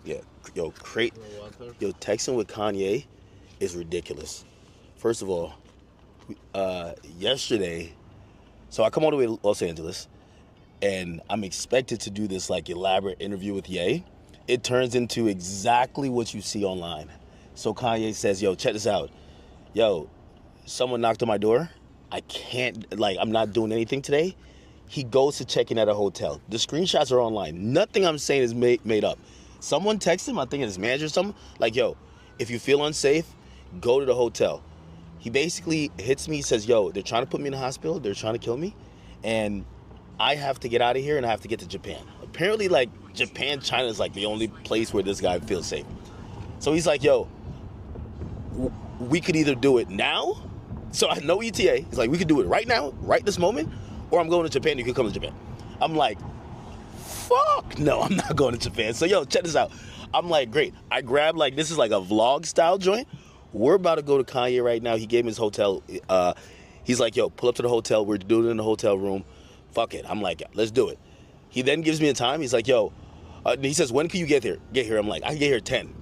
Yeah, texting with Kanye is ridiculous. First of all, yesterday, so I come all the way to Los Angeles, and I'm expected to do this like elaborate interview with Ye. It turns into exactly what you see online. So Kanye says, "Yo, check this out. Yo, someone knocked on my door. I can't, like, I'm not doing anything today." He goes to check in at a hotel. The screenshots are online. Nothing I'm saying is made up. Someone texted him, I think it's his manager or something, like, "Yo, if you feel unsafe, go to the hotel." He basically hits me, says, "Yo, they're trying to put me in the hospital. They're trying to kill me. And I have to get out of here and I have to get to Japan." Apparently, like, Japan, China is like the only place where this guy feels safe. So he's like, "Yo, we could either do it now." So I know ETA. He's like, "We could do it right now, right this moment, or I'm going to Japan. You can come to Japan." I'm like, fuck no, I'm not going to Japan. So, yo, check this out. I'm like, great. I grabbed, like, this is like a vlog style joint. We're about to go to Kanye right now. He gave me his hotel. He's like, "Yo, pull up to the hotel. We're doing it in the hotel room. Fuck it." I'm like, "Let's do it." He then gives me a time. He's like, "Yo," he says, "When can you get here?" I'm like, "I can get here at 10.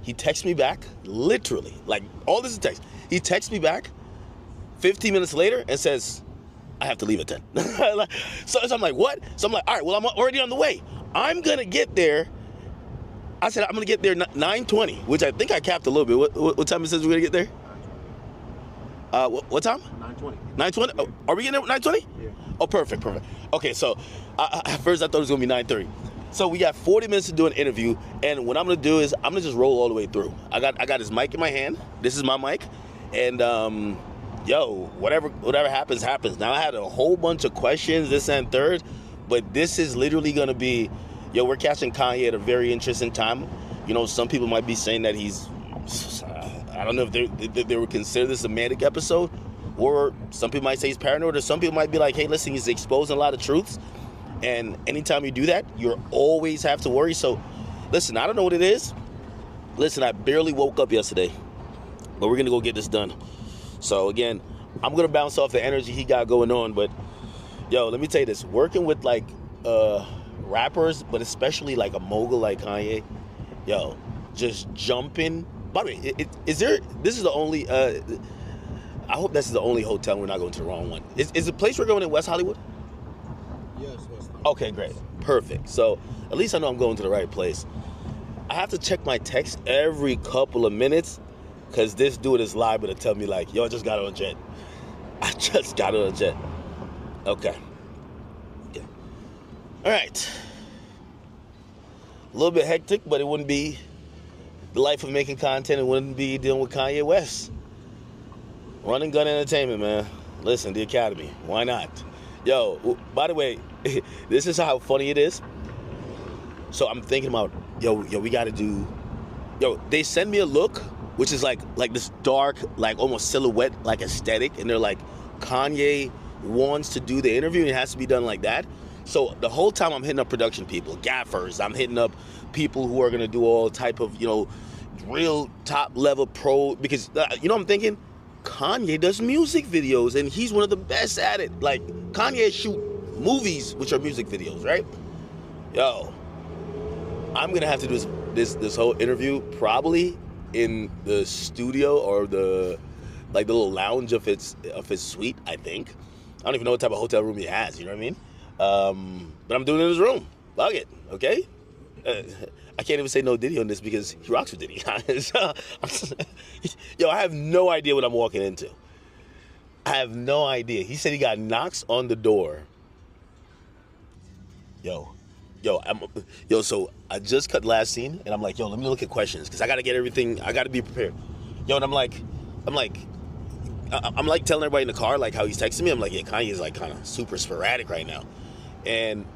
He texts me back, literally, like, all this is text. He texts me back 15 minutes later and says, "I have to leave at 10. So I'm like, "What?" So I'm like, "All right, well, I'm already on the way. I'm going to get there." I said, "I'm going to get there 9:20, which I think I capped a little bit. What time it says we're going to get there? What time? 9:20. 9:20? Yeah. Oh, are we getting there at 9:20? Yeah. Oh, perfect. Okay, so at first I thought it was going to be 9:30. So we got 40 minutes to do an interview, and what I'm going to do is I'm going to just roll all the way through. I got his mic in my hand. This is my mic. And, yo, whatever happens. Now, I had a whole bunch of questions, this and third, but this is literally going to be, yo, we're catching Kanye at a very interesting time. You know, some people might be saying that he's, I don't know if they would consider this a manic episode, or some people might say he's paranoid, or some people might be like, "Hey, listen, he's exposing a lot of truths." And anytime you do that, you always have to worry. So, listen, I don't know what it is. Listen, I barely woke up yesterday, but we're going to go get this done. So, again, I'm going to bounce off the energy he got going on. But, yo, let me tell you this. Working with, like, rappers, but especially, like, a mogul like Kanye, yo, just jumping. By the way, this is the only, I hope this is the only hotel we're not going to the wrong one. Is the place we're going in West Hollywood? Yes, West Hollywood. Okay, great. Perfect. So at least I know I'm going to the right place. I have to check my text every couple of minutes because this dude is liable to tell me, like, "Yo, I just got on a jet." I just got on a jet. Okay. Yeah. All right. A little bit hectic, but it wouldn't be the life of making content. It wouldn't be dealing with Kanye West. Run and gun entertainment, man. Listen, the Academy. Why not? Yo, by the way, this is how funny it is. So I'm thinking about, yo, we got to do, they send me a look, which is like this dark, like almost silhouette, like aesthetic. And they're like, Kanye wants to do the interview and it has to be done like that. So the whole time I'm hitting up production people, gaffers, I'm hitting up people who are going to do all type of, real top level pro, because, I'm thinking, Kanye does music videos and he's one of the best at it. Like, Kanye shoot movies which are music videos, right? Yo, I'm gonna have to do this whole interview probably in the studio or the little lounge of his suite. I think I don't even know what type of hotel room he has. You know what I mean? But I'm doing it in his room. Fuck it, okay? I can't even say no Diddy on this because he rocks with Diddy. Yo, I have no idea what I'm walking into. I have no idea. He said he got knocks on the door. So I just cut last scene, and I'm like, yo, let me look at questions, because I got to get everything, I got to be prepared. Yo, and I'm like telling everybody in the car, like, how he's texting me. I'm like, yeah, Kanye's like kind of super sporadic right now. And,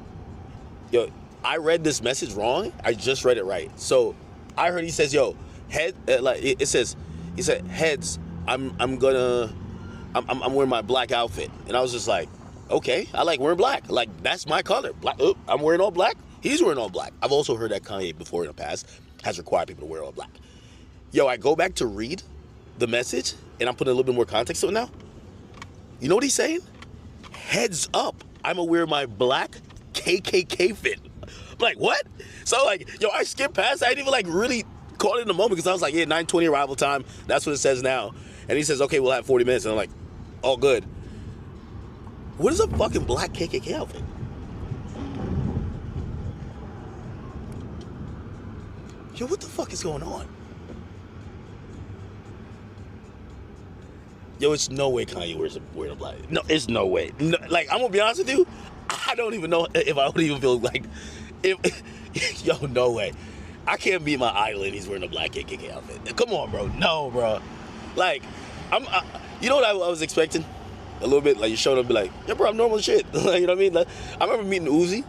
yo, I read this message wrong. I just read it right. So I heard he says, yo, head, he said, heads, I'm wearing my black outfit. And I was just like, okay, I like wearing black. Like, that's my color. Black. I'm wearing all black. He's wearing all black. I've also heard that Kanye before in the past has required people to wear all black. Yo, I go back to read the message, and I'm putting a little bit more context to it now. You know what he's saying? Heads up, I'm gonna wear my black KKK fit. like, what? So, like, yo, I skipped past. I didn't even, like, really caught it in the moment because I was like, yeah, 9:20 arrival time. That's what it says now. And he says, okay, we'll have 40 minutes. And I'm like, all good. What is a fucking black KKK outfit? Yo, what the fuck is going on? Yo, it's no way Kanye wearing a black. No, it's no way. No, like, I'm gonna be honest with you, I don't even know if I would even feel like, if yo, no way. I can't be my idol and he's wearing a black KKK outfit. Come on, bro. No, bro. Like, you know what I was expecting? A little bit, like, you showed up and be like, yeah, bro, I'm normal as shit. You know what I mean? Like, I remember meeting Uzi.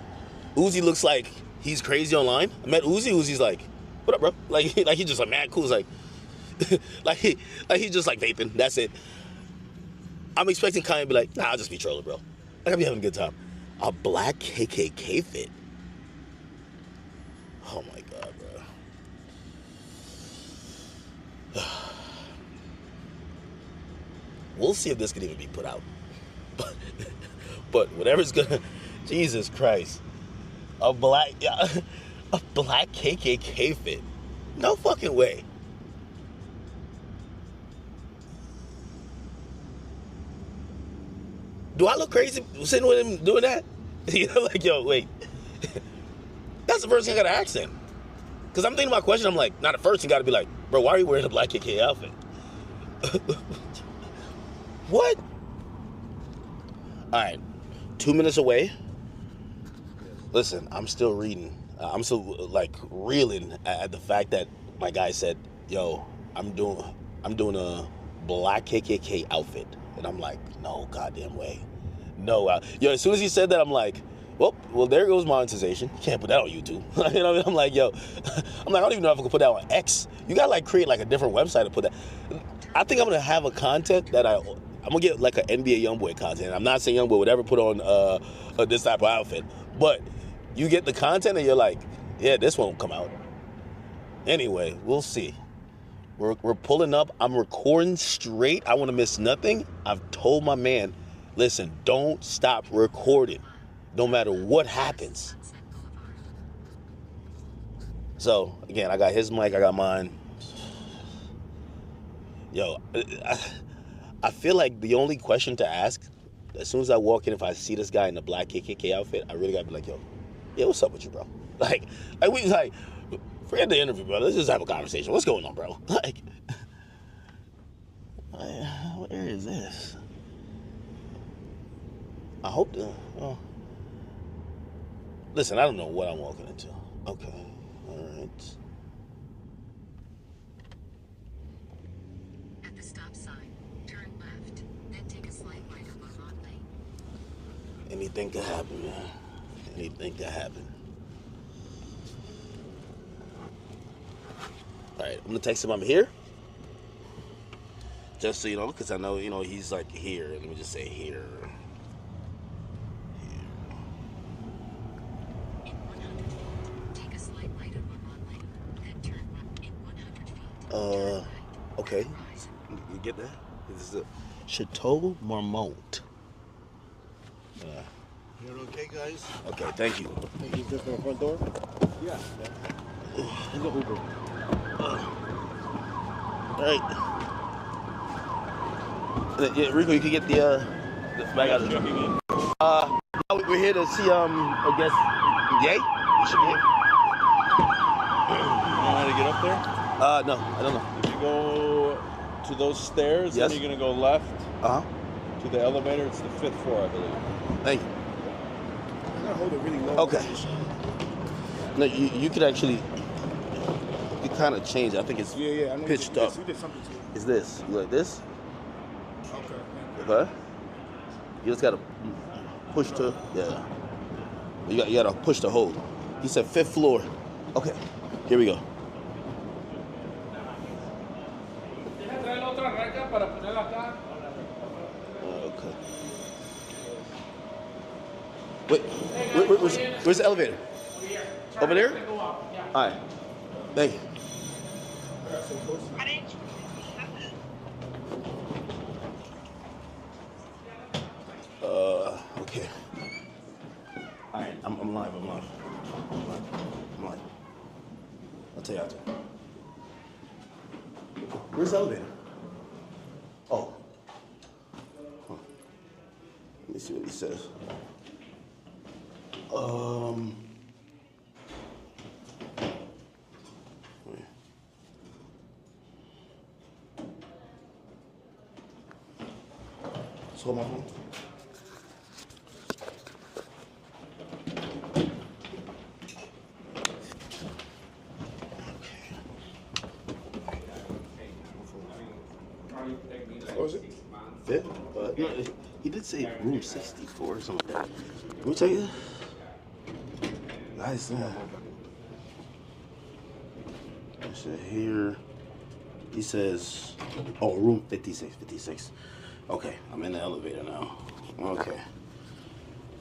Uzi looks like he's crazy online. I met Uzi. Uzi's like, what up, bro? Like he's just like mad cool. It's like, he's just like vaping. That's it. I'm expecting Kanye to be like, nah, I'll just be trolling, bro. Like, I'll be having a good time. A black KKK fit. Oh my God, bro. We'll see if this can even be put out. But whatever's gonna, Jesus Christ. A black KKK fit. No fucking way. Do I look crazy sitting with him doing that? You know, like, yo, wait. That's the first thing I gotta ask him. Because I'm thinking my question, I'm like, not the first thing gotta be like, bro, why are you wearing a black KKK outfit? What? All right, 2 minutes away. Listen, I'm still reading. I'm still like reeling at the fact that my guy said, yo, I'm doing a black KKK outfit. And I'm like, no goddamn way. No. Yo, as soon as he said that, I'm like, well, there goes monetization. You can't put that on YouTube. You know what I mean? I'm like, yo, I don't even know if I can put that on X. You gotta like create like a different website to put that. I think I'm gonna have a content that I'm gonna get like an NBA YoungBoy content. I'm not saying YoungBoy would ever put on this type of outfit, but you get the content and you're like, yeah, this won't come out. Anyway, we'll see. We're pulling up. I'm recording straight. I want to miss nothing. I've told my man, listen, don't stop recording, no matter what happens. So again, I got his mic. I got mine. Yo, I feel like the only question to ask, as soon as I walk in, if I see this guy in the black KKK outfit, I really gotta be like, yo, yeah, what's up with you, bro? Like forget the interview, bro. Let's just have a conversation. What's going on, bro? Like, where is this? I hope listen, I don't know what I'm walking into. Okay, all right. At the stop sign, turn left, then take a slight right up on lane. Anything could happen, man. Anything could happen. All right, I'm gonna text him I'm here. Just so you know, because I know, he's like here. Let me just say here. In 100 feet, take a slight right up on lane, then turn right in 100 feet. Turn right. Okay. You get that? This is a Chateau Marmont. You're okay, guys? Okay, thank you. Thank you. Just on the front door? Yeah. He's an Uber. All right. Yeah, Rico, you can get the bag out of the truck. Now we're here to see, I guess, Ye? You should be here. You know how to get up there? No, I don't know. If you go to those stairs, Yes. then you're going to go left Uh-huh. to the elevator. It's the 5th floor, I believe. Thank you. I'm gonna hold it really low. Okay. No, you could actually, you kind of change. I think it's Yeah. I know pitched you up. did something to it. Is this? You like this? Okay. Okay. You just gotta push to, yeah. You gotta push to hold. He said 5th floor. Okay, here we go. Okay. Wait, where's the elevator? Over there? All right. Thank you. Okay. All right, I'm live. I'll tell you after. Where's the elevator? Oh. Huh. Let me see what he says. Wait. Just hold my phone. What was it? Fifth? No, he did say room 64 or something like that. Let me tell you. Guys, I said here. He says, oh, room 56, 56. Okay, I'm in the elevator now. Okay.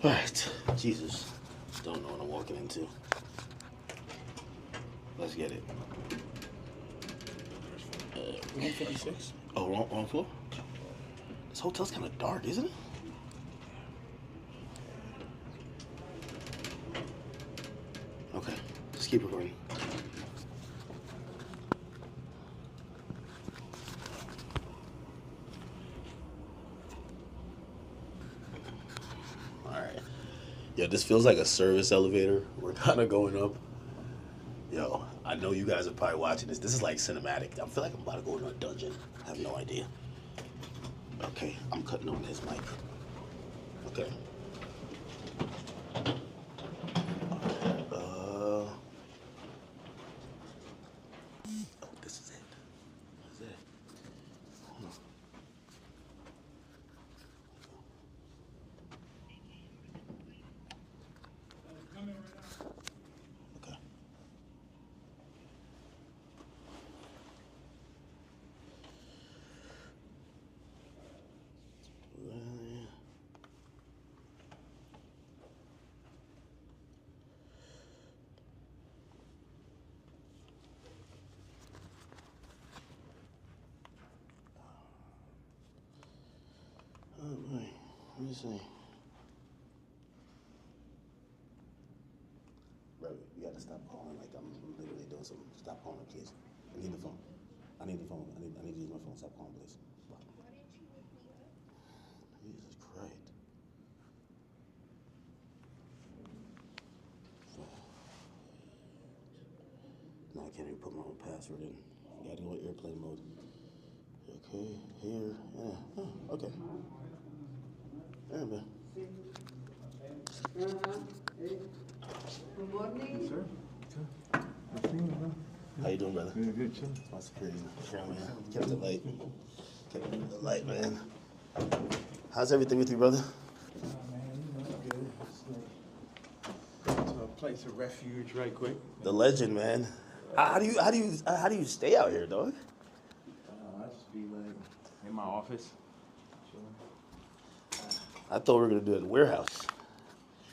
All right. Jesus. Don't know what I'm walking into. Let's get it. Room 56? Oh, wrong floor? This hotel's kind of dark, isn't it? Okay, just keep recording. All right. Yo, this feels like a service elevator. We're kind of going up. Yo, I know you guys are probably watching this. This is like cinematic. I feel like I'm about to go into a dungeon. I have no idea. Okay, I'm cutting on his mic. Okay. Oh, this is it. This is it. Hold on. Okay. Oh boy, what do you say? Bro, you gotta stop calling like I'm literally doing something. Stop calling, please. I need the phone. I need the phone. I need to use my phone. Stop calling, please. Jesus Christ. Now I can't even put my own password in. You gotta go in airplane mode. Okay, here, yeah. Oh, okay. There, man. Good morning. Sir? How you doing, brother? Good, good, chill. My security. Yeah, man. Kept it light. Kept it light, man. How's everything with you, brother? Good. Just like, to a place of refuge right quick. The legend, man. How do you stay out here, dog? I just be like in my office, chilling. I thought we were gonna do it in the warehouse.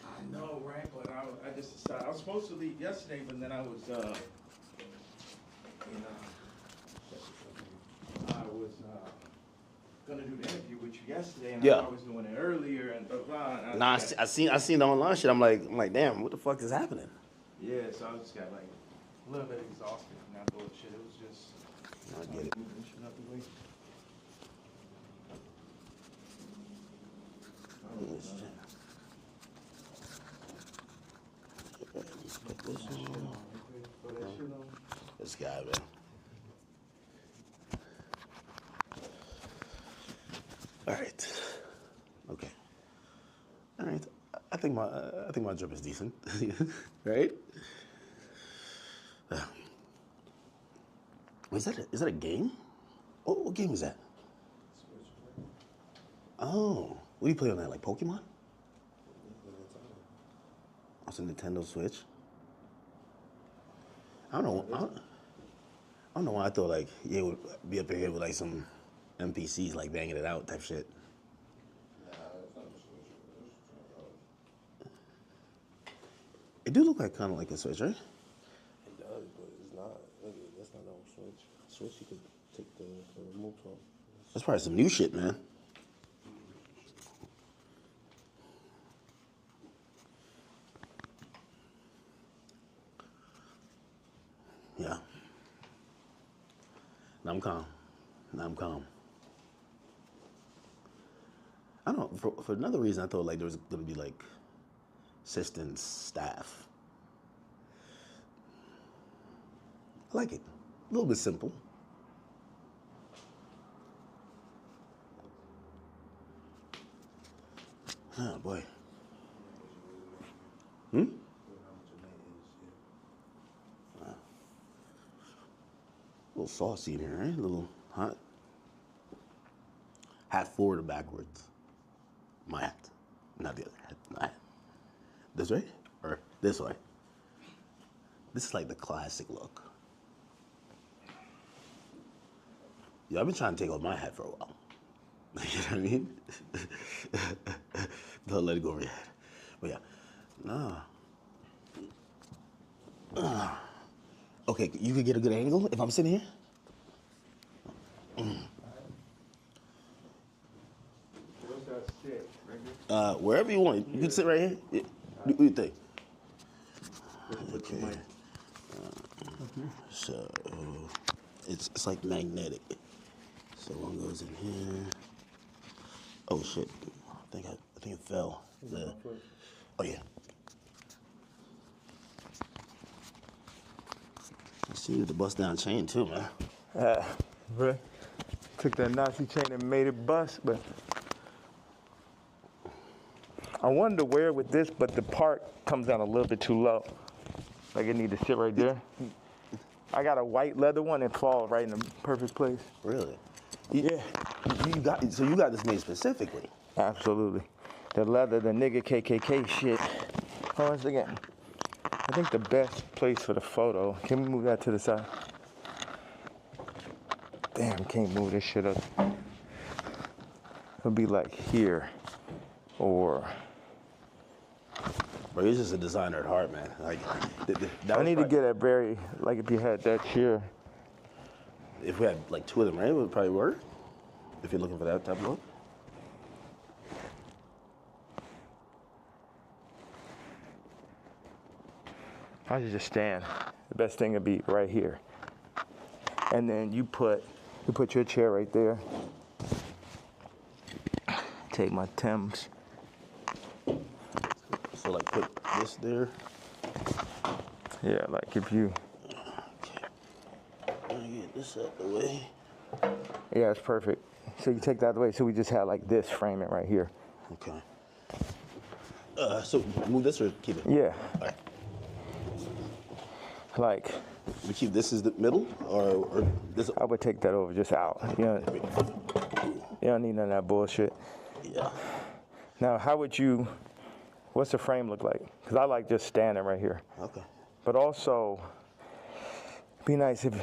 I know, right? But I just decided I was supposed to leave yesterday, but then I was gonna do the interview with you yesterday, and Yeah. I was doing it earlier, and blah blah. And Nah, I seen the online shit. I'm like, damn, what the fuck is happening? yeah, so I just got like a little bit exhausted from that bullshit. It was just I get it. moving shit out the way. This guy, man. All right. Okay. All right. I think my drip is decent, right? Is that a game? What game is that? Oh, what do you play on that? Like Pokemon? It's a Nintendo Switch. I don't know why I thought like you would be up here with like some NPCs like banging it out type shit. It do look like kind of like a Switch, right? It does, but it's not. That's not no Switch. Switch, you could take the remote from. That's probably some new shit, man. Yeah. Now I'm calm. Now I'm calm. I don't know. For another reason, I thought like there was gonna be like assistants, staff. I like it. A little bit simple. Oh boy. A little saucy in here, right? A little hot. Hat forward or backwards? My hat, not the other hat. My hat. This way or this way? This is like the classic look. Yeah, I've been trying to take off my hat for a while. You know what I mean? Don't let it go over your head. But yeah, nah. Okay, you could get a good angle if I'm sitting here? Where's that sit? Right here? Wherever you want. You can sit right here. Yeah. What do you think? Okay. So it's like magnetic. So one goes in here. Oh shit! I think it fell. Oh yeah. I see you with the bust down chain too, man. Really? Took that Nazi chain and made it bust, but I wanted to wear it with this, but the part comes down a little bit too low. Like it need to sit right there. I got a white leather one and fall right in the perfect place. Really? Yeah. You got this made specifically. Absolutely. The leather, the nigga KKK shit. Hold on a second. I think the best place for the photo, can we move that to the side? Damn, can't move this shit up. It'll be like here, or... Bro, you're just a designer at heart, man. Like, I need to get a very, like if you had that chair. If we had like two of them, right, it would probably work. If you're looking for that type of look. I should just stand. The best thing would be right here. And then you put your chair right there. Take my Timbs. So like put this there. Yeah, like if you... Okay. Let me get this out the way. Yeah, it's perfect. So you take that out of the way. So we just have like this framing right here. Okay. So move this or keep it? Yeah. All right. Like... We keep this as the middle or this? I would take that over just out. You don't need none of that bullshit. Yeah. Now, what's the frame look like? Because I like just standing right here. Okay. But also, it'd be nice if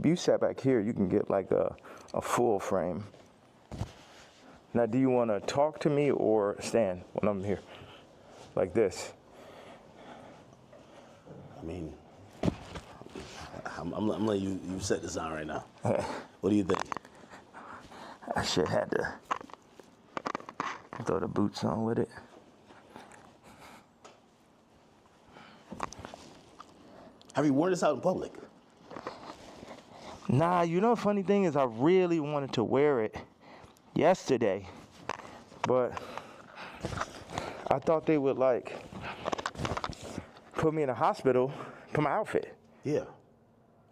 you sat back here, you can get like a full frame. Now, do you want to talk to me or stand when I'm here? Like this? I mean, I'm letting you set this on right now. What do you think? I should have to throw the boots on with it. Have you worn this out in public? Nah, you know the funny thing is I really wanted to wear it yesterday, but I thought they would like put me in a hospital for my outfit. Yeah.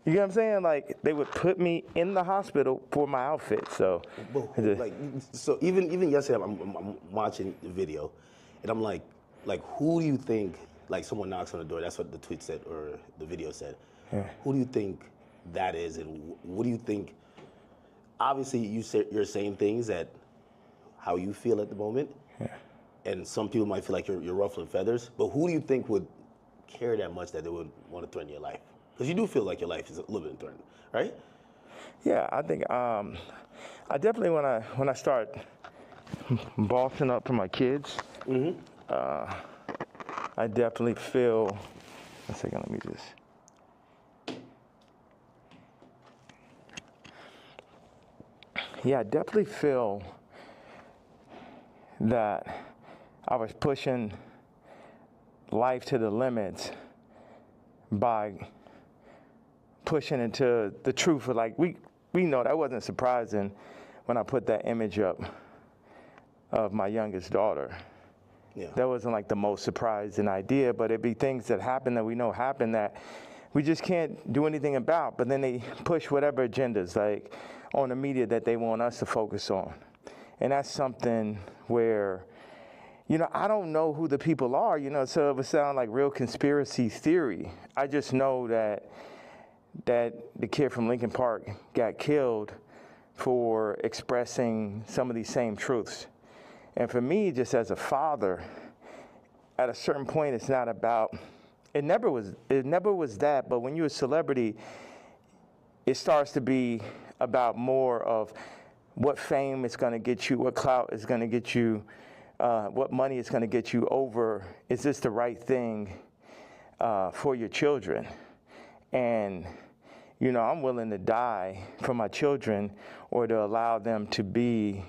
You get what I'm saying? Like they would put me in the hospital for my outfit. So, So even yesterday, I'm watching the video, and I'm like, who do you think? Like someone knocks on the door. That's what the tweet said or the video said. Yeah. Who do you think that is, and what do you think? Obviously, you're saying things that how you feel at the moment, and some people might feel like you're ruffling feathers. But who do you think would care that much that they would want to threaten your life? Because you do feel like your life is a little bit threatened, right? Yeah, I think I definitely when I start bossing up for my kids, I definitely feel. A second, let me just. Yeah, I definitely feel that I was pushing life to the limits by pushing into the truth of like, we know that wasn't surprising when I put that image up of my youngest daughter. Yeah. That wasn't like the most surprising idea, but it'd be things that happen that we know happen that we just can't do anything about. But then they push whatever agendas like on the media that they want us to focus on. And that's something where, I don't know who the people are, so it would sound like real conspiracy theory. I just know that the kid from Lincoln Park got killed for expressing some of these same truths. And for me, just as a father, at a certain point, it's not about, it never was that, but when you're a celebrity, it starts to be about more of what fame is going to get you, what clout is going to get you, what money is going to get you over, is this the right thing for your children? And, I'm willing to die for my children or to allow them to be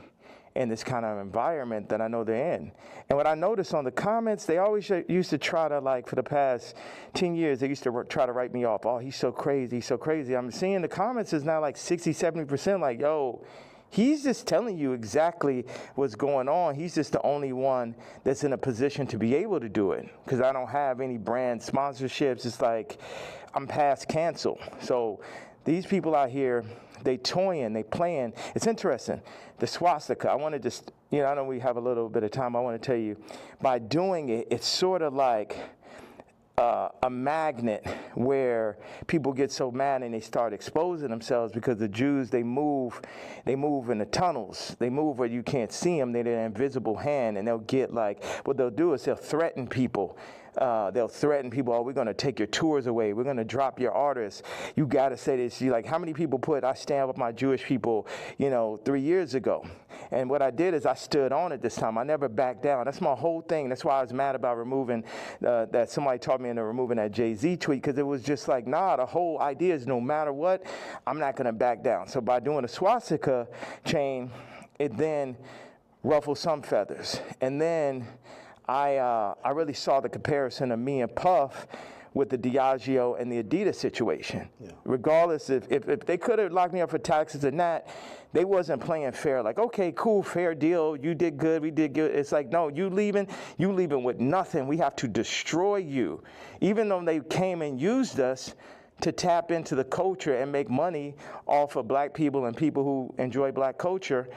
in this kind of environment that I know they're in. And what I noticed on the comments, they always used to try to, like, for the past 10 years, they used to try to write me off. Oh, he's so crazy, he's so crazy. I'm seeing the comments is now like 60, 70% like, yo, he's just telling you exactly what's going on. He's just the only one that's in a position to be able to do it because I don't have any brand sponsorships. It's like I'm past cancel. So these people out here, they toying, they playing. It's interesting. The swastika, I want to just, I know we have a little bit of time. I want to tell you, by doing it, it's sort of like a magnet where people get so mad and they start exposing themselves because the Jews, they move in the tunnels. They move where you can't see them. They're an invisible hand, and they'll get like, what they'll do is they'll threaten people. Oh, we're going to take your tours away. We're going to drop your artists. You got to say this. You like, how many people I stand with my Jewish people, 3 years ago. And what I did is I stood on it this time. I never backed down. That's my whole thing. That's why I was mad about removing, that somebody taught me into removing that Jay-Z tweet, because it was just like, nah, the whole idea is no matter what, I'm not going to back down. So by doing a swastika chain, it then ruffled some feathers. And then I really saw the comparison of me and Puff with the Diageo and the Adidas situation. Yeah. Regardless if they could have locked me up for taxes or not, they wasn't playing fair. Like, okay, cool, fair deal. You did good, we did good. It's like, no, you leaving with nothing. We have to destroy you. Even though they came and used us to tap into the culture and make money off of black people and people who enjoy black culture.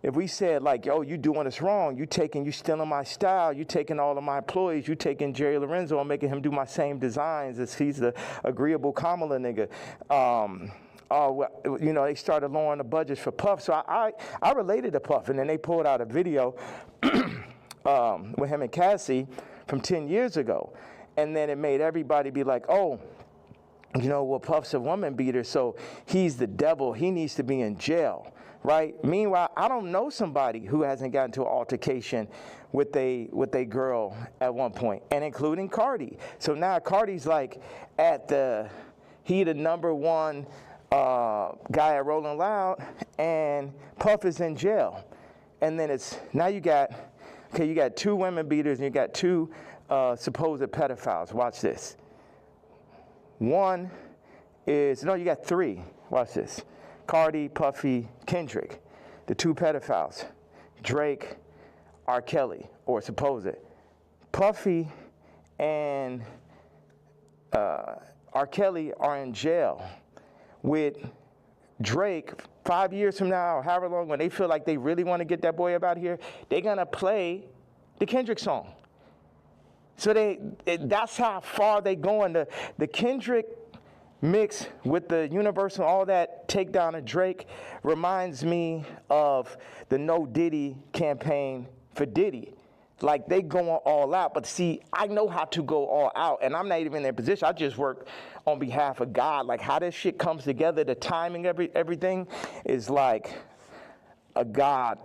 If we said like, yo, you doing us wrong, you stealing my style, you taking all of my employees, you taking Jerry Lorenzo and making him do my same designs as he's the agreeable Kamala nigga. They started lowering the budgets for Puff. So I related to Puff, and then they pulled out a video with him and Cassie from 10 years ago. And then it made everybody be like, oh, Puff's a woman beater, so he's the devil. He needs to be in jail. Right? Meanwhile, I don't know somebody who hasn't gotten to an altercation with a girl at one point, and including Cardi. So now Cardi's like he the number one guy at Rolling Loud, and Puff is in jail. And then you got two women beaters and you got two supposed pedophiles. Watch this. You got three. Watch this. Cardi, Puffy, Kendrick, the two pedophiles, Drake, R. Kelly, or supposed. Puffy and R. Kelly are in jail with Drake 5 years from now, or however long, when they feel like they really want to get that boy up out here, they're going to play the Kendrick song. So that's how far they going. The Kendrick mix with the Universal, all that takedown of Drake reminds me of the No Diddy campaign for Diddy. Like, they going all out. But see, I know how to go all out, and I'm not even in their position. I just work on behalf of God. Like, how this shit comes together, the timing, everything is like a God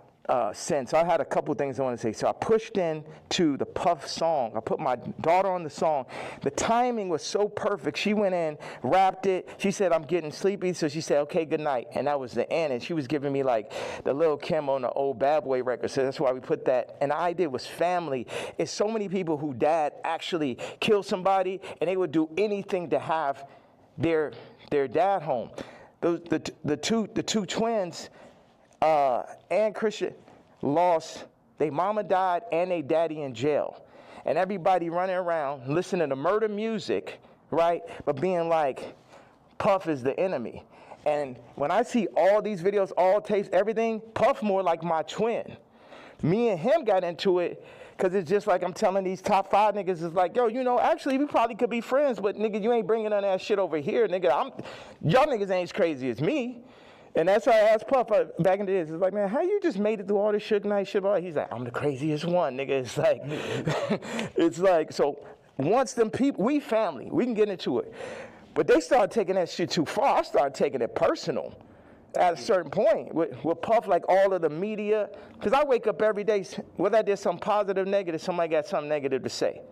sense. So I had a couple things I want to say. So I pushed into the Puff song. I put my daughter on the song. The timing was so perfect. She went in, rapped it. She said, I'm getting sleepy. So she said, okay, good night. And that was the end. And she was giving me like the Lil Kim on the old Bad Boy record. So that's why we put that. And the idea was family. It's so many people who dad actually killed somebody, and they would do anything to have their dad home. The two twins, and Christian, lost. Their mama died and their daddy in jail, and everybody running around listening to murder music, right? But being like, Puff is the enemy. And when I see all these videos, all tapes, everything, Puff more like my twin. Me and him got into it because it's just like I'm telling these top 5 niggas, it's like, yo, you know, actually we probably could be friends, but nigga, you ain't bringing none of that shit over here, nigga. Y'all niggas ain't as crazy as me. And that's why I asked Puff back in the days. It's like, man, how you just made it through all this Suge Knight shit? He's like, I'm the craziest one, nigga. It's like, it's like, so once them people, we family, we can get into it. But they started taking that shit too far. I started taking it personal at a certain point with Puff, like all of the media. Because I wake up every day, whether I did something positive, negative, somebody got something negative to say.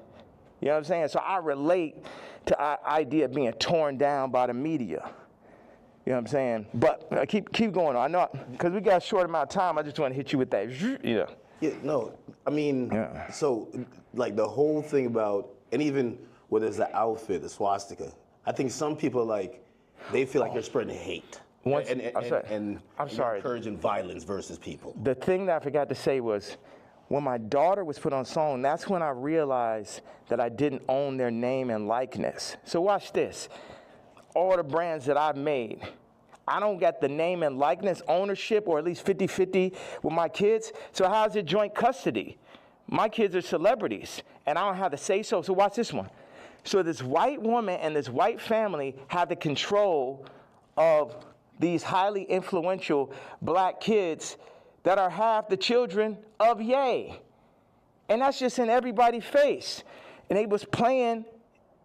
You know what I'm saying? So I relate to the idea of being torn down by the media. You know what I'm saying? But keep going on. I know, because we got a short amount of time, I just want to hit you with that. Yeah. Yeah, no, I mean, so like the whole thing about, and even whether it's the outfit, the swastika, I think some people like, they feel like they're spreading hate. And encouraging violence versus people. The thing that I forgot to say was, when my daughter was put on song, that's when I realized that I didn't own their name and likeness. So watch this. All the brands that I've made, I don't got the name and likeness ownership, or at least 50-50 with my kids. So how's it joint custody? My kids are celebrities, and I don't have to say so. So watch this one. So this white woman and this white family have the control of these highly influential black kids that are half the children of Ye. And that's just in everybody's face. And they was playing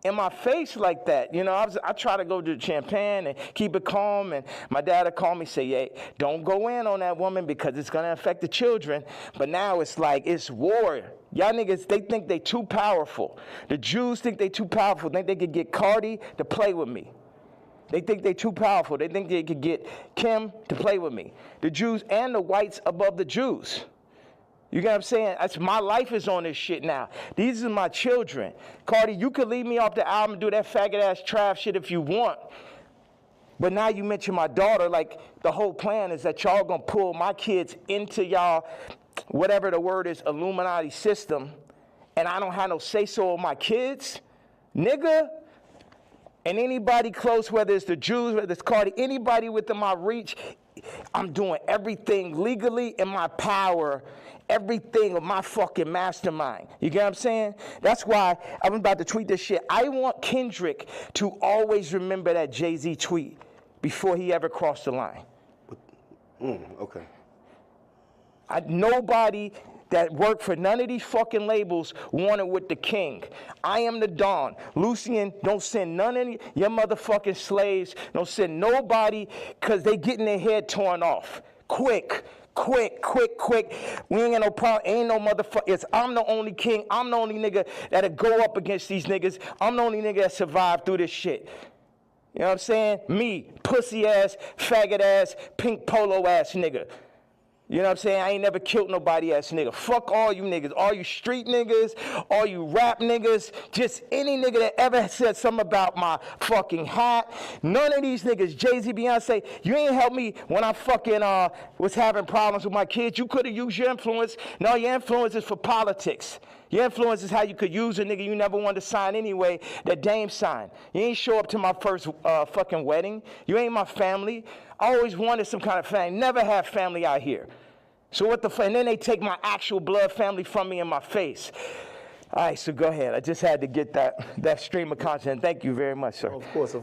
in my face like that. You know, I try to go to Champagne and keep it calm, and my dad would call me, say, yeah, don't go in on that woman because it's gonna affect the children. But now it's like, it's war. Y'all niggas, they think they too powerful. The Jews think they too powerful. They think they could get Cardi to play with me. They think they too powerful. They think they could get Kim to play with me. The Jews and the whites above the Jews. You get what I'm saying? My life is on this shit now. These are my children. Cardi, you could leave me off the album and do that faggot-ass trap shit if you want. But now you mention my daughter, like the whole plan is that y'all gonna pull my kids into y'all, whatever the word is, Illuminati system, and I don't have no say-so of my kids? Nigga. And anybody close, whether it's the Jews, whether it's Cardi, anybody within my reach, I'm doing everything legally in my power, everything of my fucking mastermind. You get what I'm saying? That's why I'm about to tweet this shit. I want Kendrick to always remember that Jay-Z tweet before he ever crossed the line. Okay. Nobody that worked for none of these fucking labels wanted with the king. I am the Don. Lucian, don't send none of your motherfucking slaves. Don't send nobody, because they getting their head torn off. Quick. We ain't got no problem. Ain't no motherfucker. I'm the only king. I'm the only nigga that'll go up against these niggas. I'm the only nigga that survived through this shit. You know what I'm saying? Me, pussy ass, faggot ass, pink polo ass nigga. You know what I'm saying? I ain't never killed nobody ass nigga. Fuck all you niggas. All you street niggas, all you rap niggas, just any nigga that ever said something about my fucking hat. None of these niggas, Jay-Z, Beyonce, you ain't helped me when I fucking was having problems with my kids. You could have used your influence. No, your influence is for politics. Your influence is how you could use a nigga you never wanted to sign anyway, that Dame signed. You ain't show up to my first fucking wedding. You ain't my family. I always wanted some kind of family. Never had family out here. So what the fuck? And then they take my actual blood family from me in my face. All right, so go ahead. I just had to get that stream of content. Thank you very much, sir. Of course.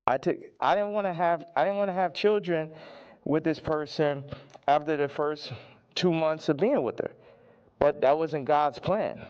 I didn't want to have children with this person after the first 2 months of being with her. But that wasn't God's plan.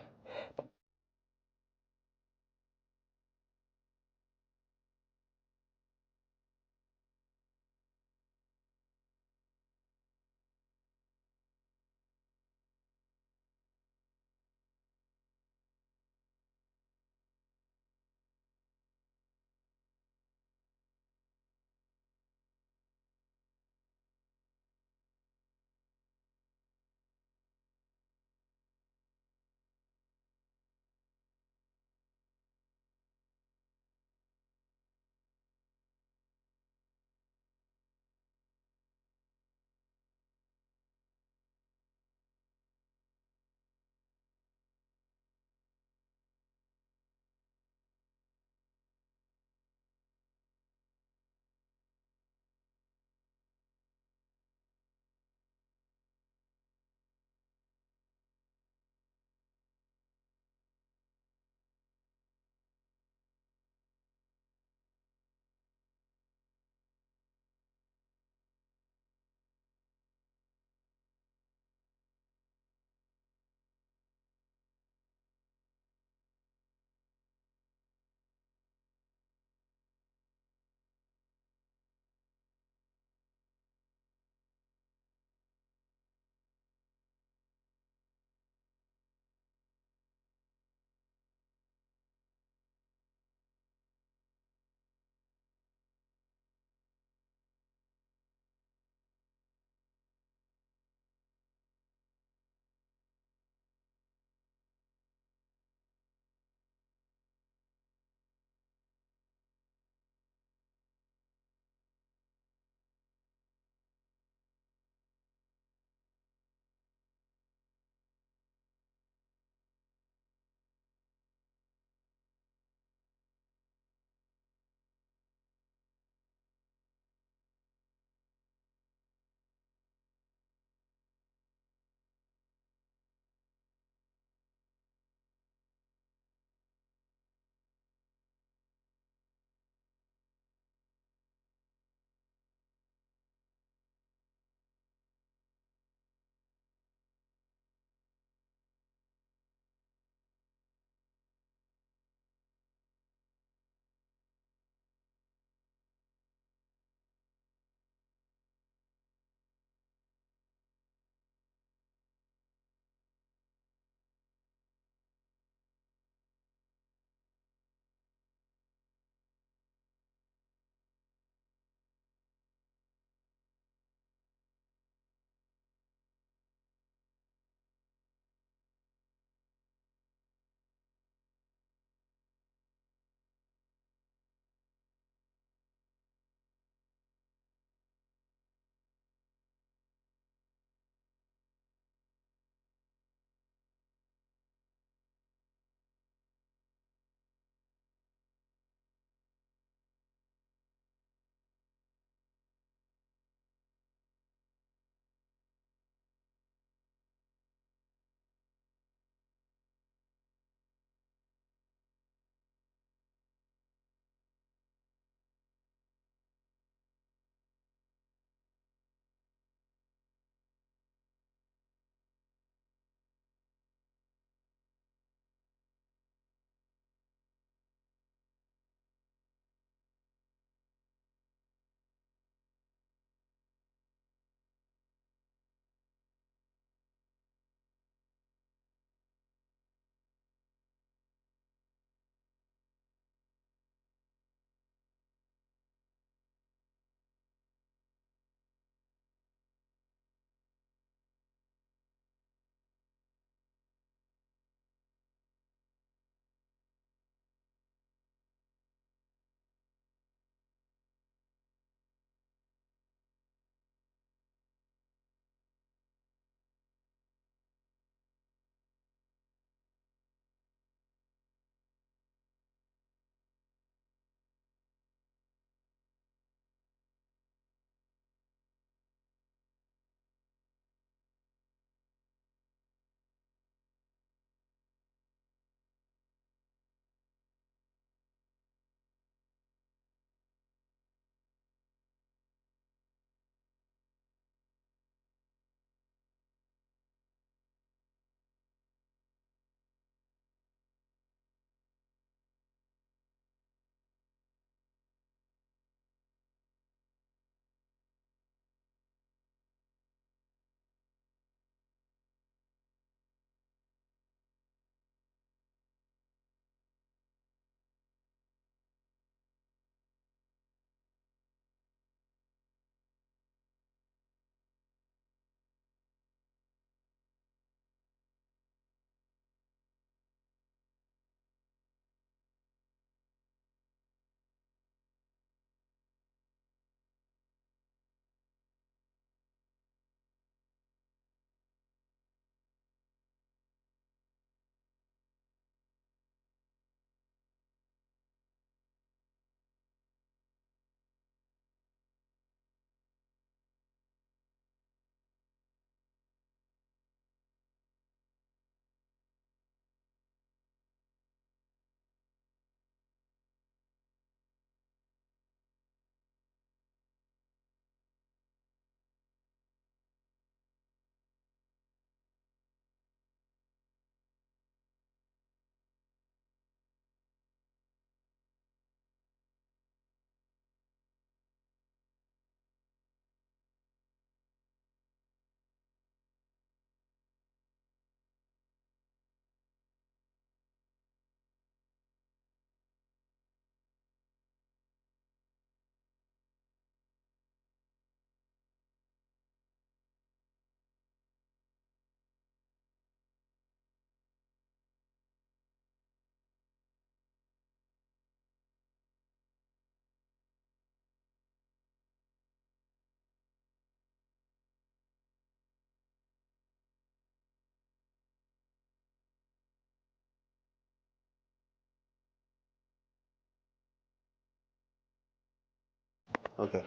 Okay.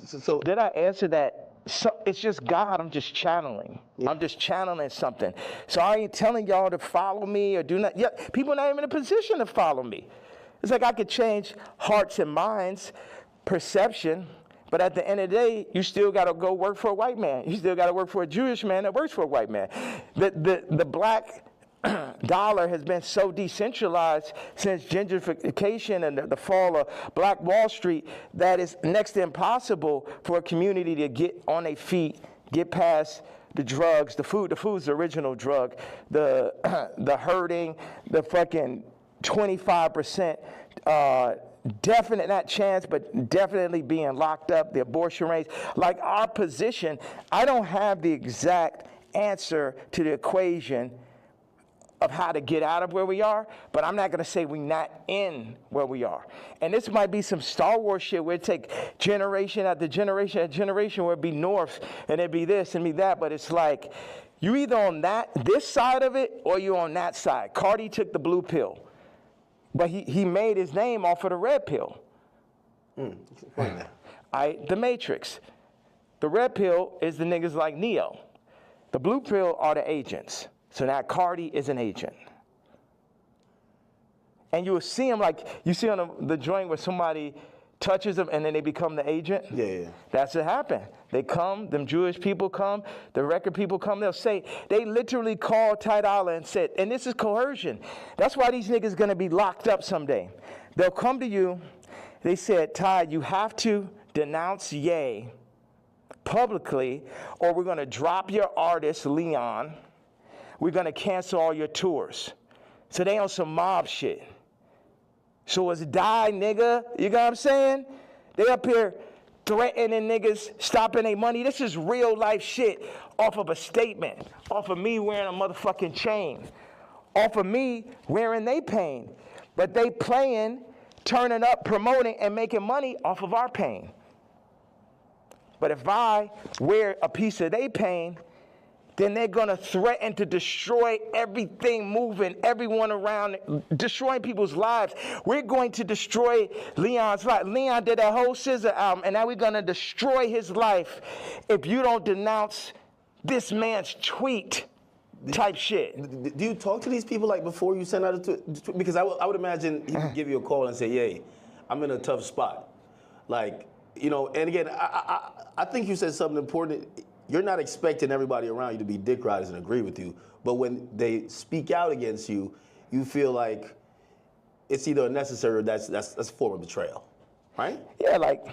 So Did I answer that? So it's just God. I'm just channeling. Yeah. I'm just channeling something. So I ain't telling y'all to follow me or do not. Yeah, people not even in a position to follow me. It's like I could change hearts and minds, perception, but at the end of the day, you still got to go work for a white man. You still got to work for a Jewish man that works for a white man. The black dollar has been so decentralized since gentrification and the fall of Black Wall Street that it's next to impossible for a community to get on their feet, get past the drugs, the food. The food's the original drug. The hurting, the fucking 25%. Definite, not chance, but definitely being locked up, the abortion rates. Like our position, I don't have the exact answer to the equation of how to get out of where we are, but I'm not going to say we're not in where we are. And this might be some Star Wars shit where it take generation after generation after generation where it'd be north and it'd be this and be that, but it's like you either on this side of it or you on that side. Cardi took the blue pill, but he made his name off of the red pill. The Matrix. The red pill is the niggas like Neo. The blue pill are the agents. So now Cardi is an agent. And you will see him like, you see on the joint where somebody touches them and then they become the agent? Yeah. That's what happened. They come, them Jewish people come, the record people come, they'll say, they literally called Ty Dolla and said, and this is coercion. That's why these niggas gonna be locked up someday. They'll come to you, they said, Ty, you have to denounce Ye publicly or we're gonna drop your artist, Leon. We're gonna cancel all your tours. So they on some mob shit. So it's die, nigga. You know what I'm saying? They up here threatening niggas, stopping their money. This is real life shit off of a statement, off of me wearing a motherfucking chain, off of me wearing they pain. But they playing, turning up, promoting, and making money off of our pain. But if I wear a piece of they pain, then they're going to threaten to destroy everything moving, everyone around, destroying people's lives. We're going to destroy Leon's life. Leon did that whole SZA album, and now we're going to destroy his life if you don't denounce this man's tweet type shit. Do you talk to these people like before you send out a tweet? Because I would imagine he could give you a call and say, "Yay, I'm in a tough spot." Like, you know, and again, I think you said something important. You're not expecting everybody around you to be dick riders and agree with you, but when they speak out against you, you feel like it's either unnecessary or that's a form of betrayal, right? Yeah, like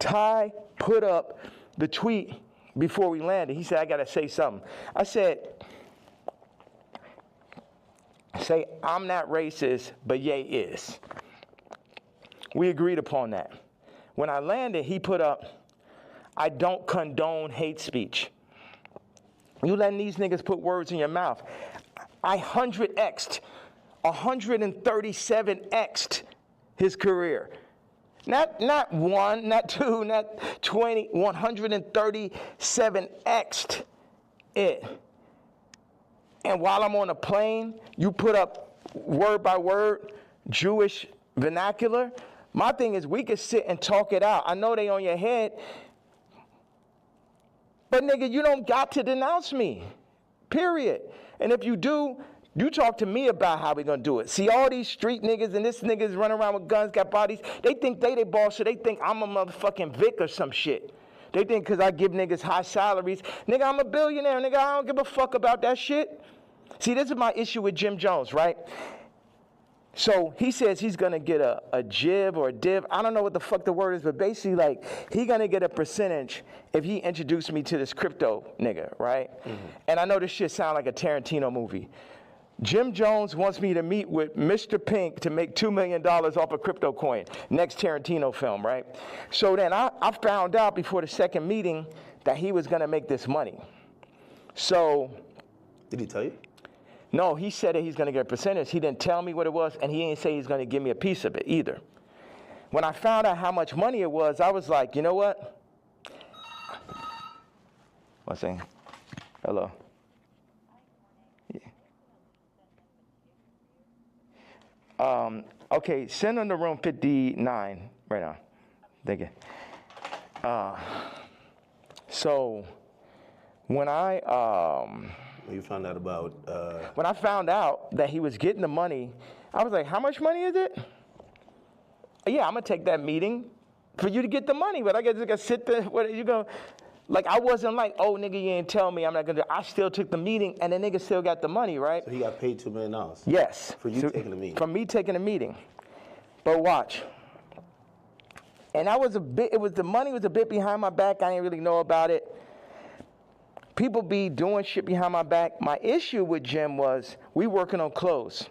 Ty put up the tweet before we landed. He said, I gotta say something. I said, say I'm not racist, but Ye is. We agreed upon that. When I landed, he put up, I don't condone hate speech. You letting these niggas put words in your mouth. I 137x'd his career. Not one, not two, not 20, 137x'd it. And while I'm on a plane, you put up word by word Jewish vernacular. My thing is we could sit and talk it out. I know they on your head, but nigga, you don't got to denounce me, period. And if you do, you talk to me about how we gonna do it. See, all these street niggas and this niggas running around with guns, got bodies, they think they boss, so they think I'm a motherfucking Vic or some shit. They think because I give niggas high salaries, nigga, I'm a billionaire, nigga, I don't give a fuck about that shit. See, this is my issue with Jim Jones, right? So he says he's gonna get a jib or a div. I don't know what the fuck the word is, but basically like he gonna get a percentage if he introduced me to this crypto nigga, right? Mm-hmm. And I know this shit sound like a Tarantino movie. Jim Jones wants me to meet with Mr. Pink to make $2 million off a crypto coin. Next Tarantino film, right? So then I found out before the second meeting that he was gonna make this money. So. Did he tell you? No, he said that he's going to get a percentage. He didn't tell me what it was, and he didn't say he's going to give me a piece of it either. When I found out how much money it was, I was like, you know what? One second. Hello. Yeah. Okay, send him to room 59 right now. Thinking. So when I When you found out about when I found out that he was getting the money, I was like, how much money is it? Yeah, I'm gonna take that meeting for you to get the money, but I guess I gotta sit there. What you go? Like I wasn't like, oh nigga, you ain't tell me I'm not gonna do. I still took the meeting, and the nigga still got the money, right? so he got paid $2 million. Yes. For you taking the meeting. For me taking the meeting. But watch. And I was the money was a bit behind my back. I didn't really know about it. People be doing shit behind my back. My issue with Jim was we working on clothes.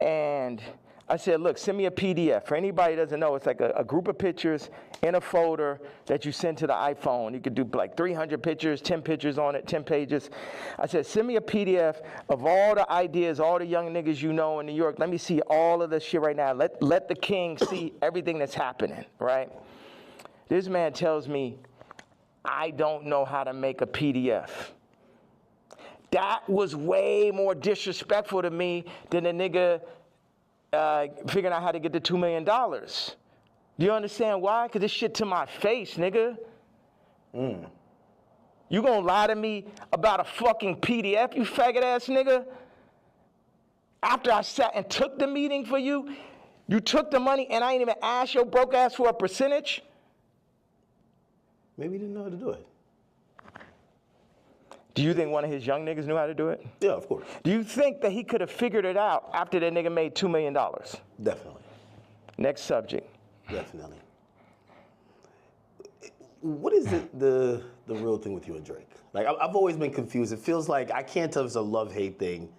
And I said, look, send me a PDF. For anybody who doesn't know, it's like a group of pictures in a folder that you send to the iPhone. You could do like 300 pictures, 10 pictures on it, 10 pages. I said, send me a PDF of all the ideas, all the young niggas you know in New York. Let me see all of this shit right now. Let the king see everything that's happening, right? This man tells me, I don't know how to make a PDF. That was way more disrespectful to me than a nigga figuring out how to get the $2 million. Do you understand why? Because this shit to my face, nigga. You gonna lie to me about a fucking PDF, you faggot ass nigga? After I sat and took the meeting for you, you took the money and I ain't even asked your broke ass for a percentage? Maybe he didn't know how to do it. Do you think one of his young niggas knew how to do it? Yeah, of course. Do you think that he could have figured it out after that nigga made $2 million? Definitely. Next subject. Definitely. What is the real thing with you and Drake? Like, I've always been confused. It feels like, I can't tell if it's a love-hate thing.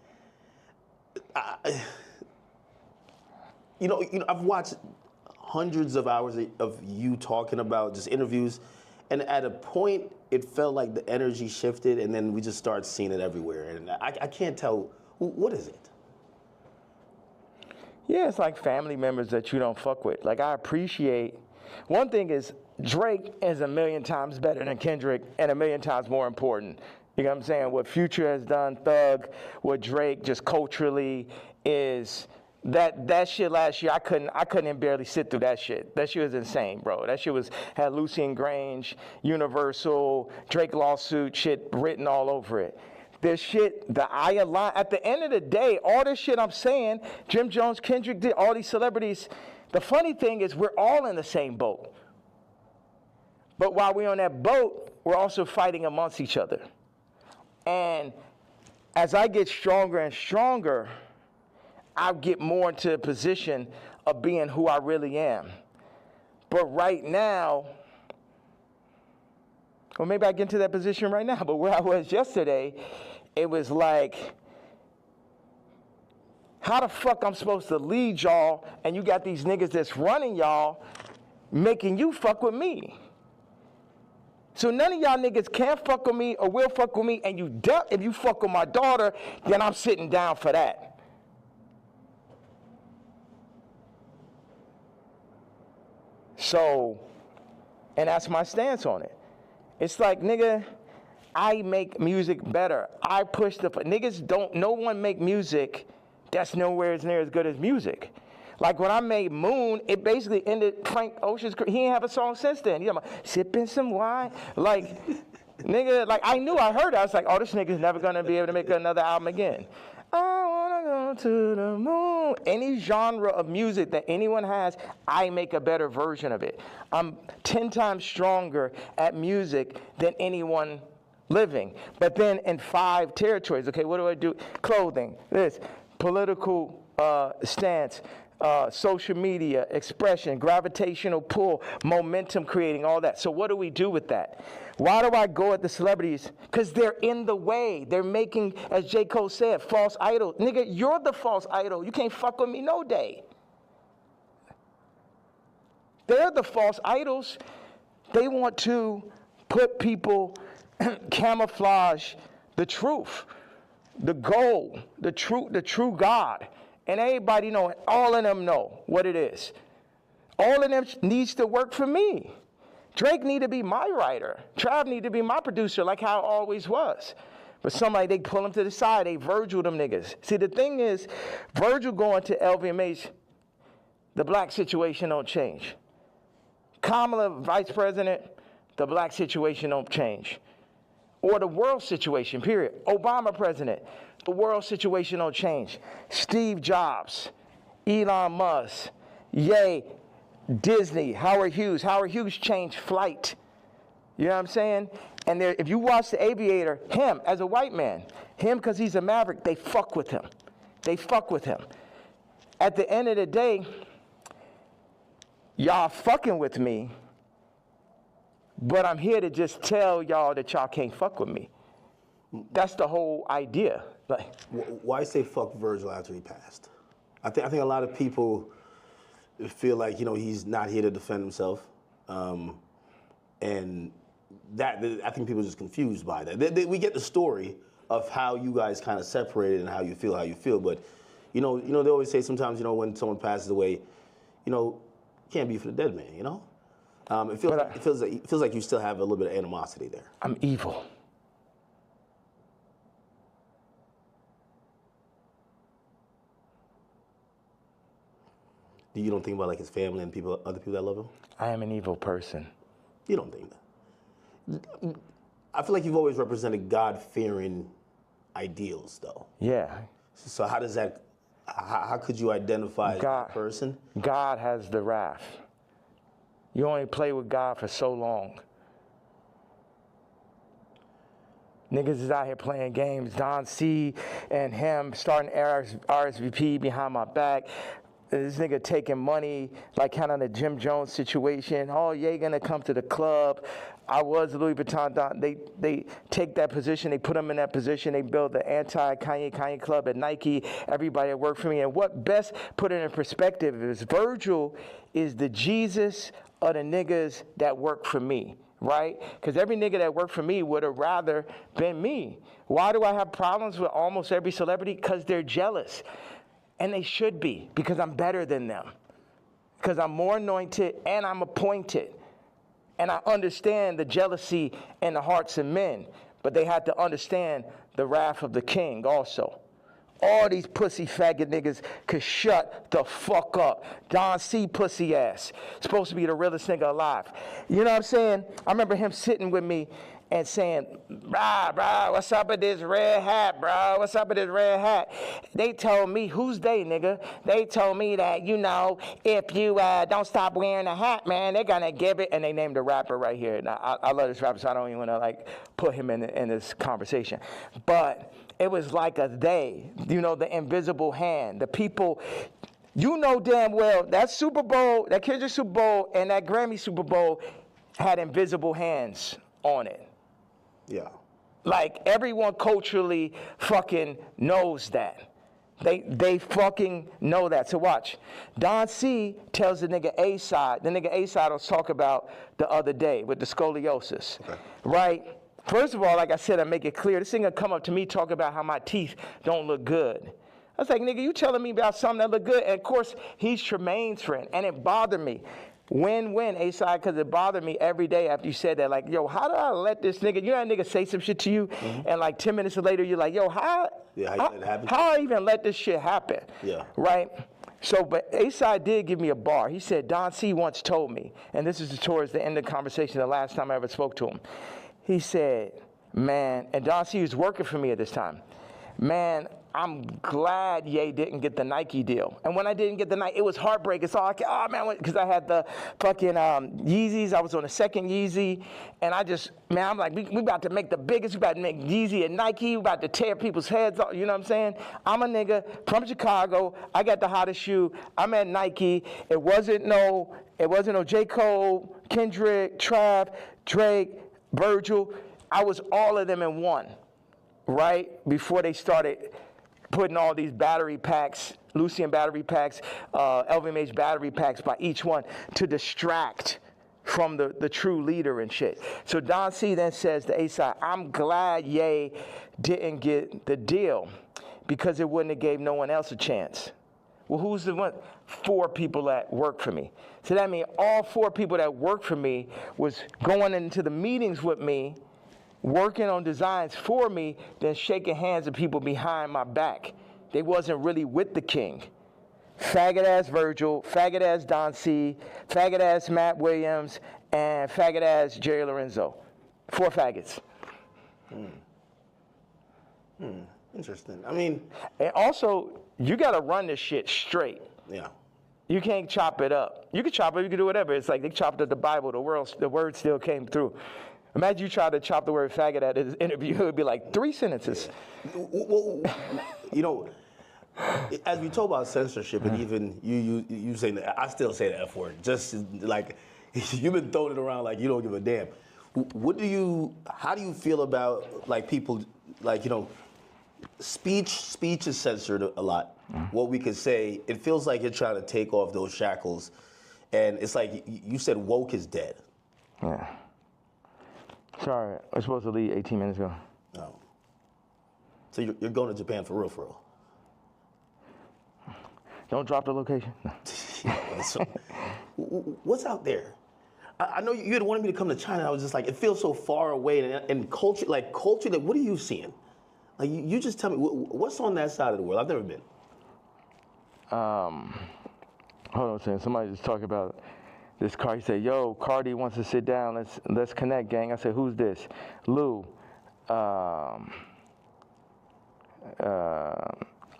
You know, I've watched hundreds of hours of you talking about just interviews, and at a point, it felt like the energy shifted, and then we just started seeing it everywhere. And I can't tell, what is it? Yeah, it's like family members that you don't fuck with. Like, I appreciate, one thing is, Drake is a million times better than Kendrick and a million times more important. You know what I'm saying? What Future has done, Thug, what Drake just culturally is, that shit last year, I couldn't even barely sit through that shit. That shit was insane, bro. That shit had Lucian Grange, Universal, Drake lawsuit shit written all over it. This shit, at the end of the day, all this shit I'm saying, Jim Jones, Kendrick did, all these celebrities, the funny thing is we're all in the same boat. But while we're on that boat, we're also fighting amongst each other. And as I get stronger and stronger, I get more into a position of being who I really am. But right now, or maybe I get into that position right now, but where I was yesterday, it was like, how the fuck I'm supposed to lead y'all, and you got these niggas that's running y'all, making you fuck with me. So none of y'all niggas can fuck with me or will fuck with me, and if you fuck with my daughter, then I'm sitting down for that. So, and that's my stance on it. It's like, nigga, I make music better. I push niggas no one make music that's nowhere near as good as music. Like when I made Moon, it basically ended Frank Ocean's career. He ain't have a song since then. You know, sipping some wine. Like, nigga, like I heard it. I was like, oh, this nigga's never gonna be able to make another album again. I wanna go to the moon. Any genre of music that anyone has, I make a better version of it. I'm 10 times stronger at music than anyone living. But then in 5 territories, okay, what do I do? Clothing, this, political stance, social media, expression, gravitational pull, momentum creating, all that. So what do we do with that? Why do I go at the celebrities? Because they're in the way. They're making, as J. Cole said, false idol. Nigga, you're the false idol. You can't fuck with me no day. They're the false idols. They want to put people, camouflage the truth, the goal, the true God. And everybody know, all of them know what it is. All of them needs to work for me. Drake need to be my writer. Trav need to be my producer, like how it always was. But somebody, they pull him to the side, they Virgil them niggas. See, the thing is, Virgil going to LVMH, the black situation don't change. Kamala vice president, the black situation don't change. Or the world situation, period. Obama president, the world situation don't change. Steve Jobs, Elon Musk, Ye, Disney, Howard Hughes. Howard Hughes changed flight. You know what I'm saying? And there, if you watch The Aviator, him as a white man, him because he's a maverick, they fuck with him. They fuck with him. At the end of the day, y'all fucking with me, but I'm here to just tell y'all that y'all can't fuck with me. That's the whole idea. Like, why say fuck Virgil after he passed? I think a lot of people feel like, you know, he's not here to defend himself, and that I think people are just confused by that. We get the story of how you guys kind of separated and how you feel, but you know, they always say sometimes, you know, when someone passes away, you know, can't be for the dead man, you know. It feels like you still have a little bit of animosity there. I'm evil. You don't think about like his family and other people that love him? I am an evil person. You don't think that? I feel like you've always represented God-fearing ideals, though. Yeah. So how does that? How could you identify that person? God has the wrath. You only play with God for so long. Niggas is out here playing games. Don C and him starting RSVP behind my back. This nigga taking money, like kind of the Jim Jones situation. Oh, Ye gonna come to the club. I was Louis Vuitton Don. They take that position, they put him in that position, they build the anti-Kanye club at Nike, everybody that worked for me. And what best put it in perspective is Virgil is the Jesus of the niggas that work for me, right? Because every nigga that worked for me would have rather been me. Why do I have problems with almost every celebrity? Because they're jealous. And they should be, because I'm better than them. Because I'm more anointed and I'm appointed. And I understand the jealousy in the hearts of men. But they had to understand the wrath of the king also. All these pussy faggot niggas could shut the fuck up. Don C. pussy ass. Supposed to be the realest nigga alive. You know what I'm saying? I remember him sitting with me and saying, bruh, what's up with this red hat, bro? What's up with this red hat? They told me, who's they, nigga? They told me that, you know, if you don't stop wearing a hat, man, they're gonna give it, and they named a rapper right here. Now, I love this rapper, so I don't even wanna, like, put him in this conversation. But it was like a they, you know, the invisible hand, the people. You know damn well that Super Bowl, that Kendrick Super Bowl, and that Grammy Super Bowl had invisible hands on it. Yeah. Like, everyone culturally fucking knows that. They fucking know that. So watch. Don C tells the nigga A-side. The nigga A-side was talk about the other day with the scoliosis. Okay. Right? First of all, like I said, I make it clear. This nigga come up to me talk about how my teeth don't look good. I was like, nigga, you telling me about something that look good? And of course, he's Tremaine's friend. And it bothered me. Win-win, A-side, because it bothered me every day after you said that. Like, yo, how do I let this nigga, you know that nigga say some shit to you, and like 10 minutes later, you're like, yo, how I even let this shit happen? Yeah. Right? So, but A-side did give me a bar. He said, Don C once told me, and this is towards the end of the conversation, the last time I ever spoke to him. He said, man, and Don C was working for me at this time. Man, I'm glad Ye didn't get the Nike deal. And when I didn't get the Nike, it was heartbreaking. So I, oh man, because I had the fucking Yeezys. I was on the second Yeezy. And I just, man, I'm like, we about to make the biggest, we about to make Yeezy and Nike. We about to tear people's heads off. You know what I'm saying? I'm a nigga from Chicago. I got the hottest shoe. I'm at Nike. It wasn't no J. Cole, Kendrick, Trav, Drake, Virgil. I was all of them in one, right? Before they started putting all these battery packs, Lucian battery packs, LVMH battery packs by each one to distract from the true leader and shit. So Don C then says to A-side, I'm glad Ye didn't get the deal because it wouldn't have gave no one else a chance. Well, who's the one? 4 people that work for me. So that means all 4 people that work for me was going into the meetings with me, working on designs for me, then shaking hands with people behind my back. They wasn't really with the king. faggot ass Virgil, faggot ass Don C, faggot ass Matt Williams, and faggot ass Jerry Lorenzo. 4 faggots. Interesting. I mean, And also, you got to run this shit straight. yeah. You can't chop it up. You can chop it, you can do whatever. It's like they chopped up the Bible, the word still came through. Imagine you try to chop the word faggot at his interview, it would be like 3 sentences. Well, you know, as we talk about censorship, and even you saying that, I still say the F word. Just like you've been throwing it around like you don't give a damn. How do you feel about like people, like, you know, speech is censored a lot. What we could say, it feels like you're trying to take off those shackles, and it's like you said woke is dead. Yeah. Sorry, I was supposed to leave 18 minutes ago. No. So you're going to Japan for real? Don't drop the location. No. So, what's out there? I know you had wanted me to come to China. I was just like, it feels so far away, and culture, like what are you seeing? Like, you just tell me, what's on that side of the world? I've never been. Hold on a second. Somebody just talking about this car. He said, "Yo, Cardi wants to sit down. Let's connect, gang." I said, "Who's this?" Lou. I'm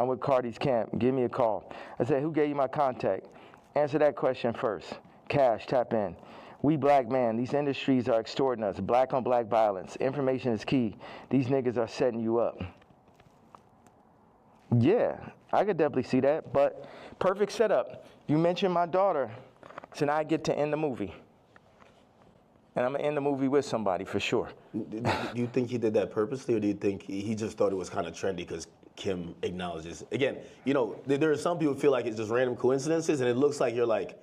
with Cardi's camp. Give me a call. I said, "Who gave you my contact?" Answer that question first. Cash, tap in. We black man, these industries are extorting us. Black on black violence. Information is key. These niggas are setting you up. Yeah, I could definitely see that, but perfect setup. You mentioned my daughter, so now I get to end the movie. And I'm gonna end the movie with somebody for sure. Do you think he did that purposely, or do you think he just thought it was kind of trendy because Kim acknowledges? Again, you know, there are some people who feel like it's just random coincidences, and it looks like you're like,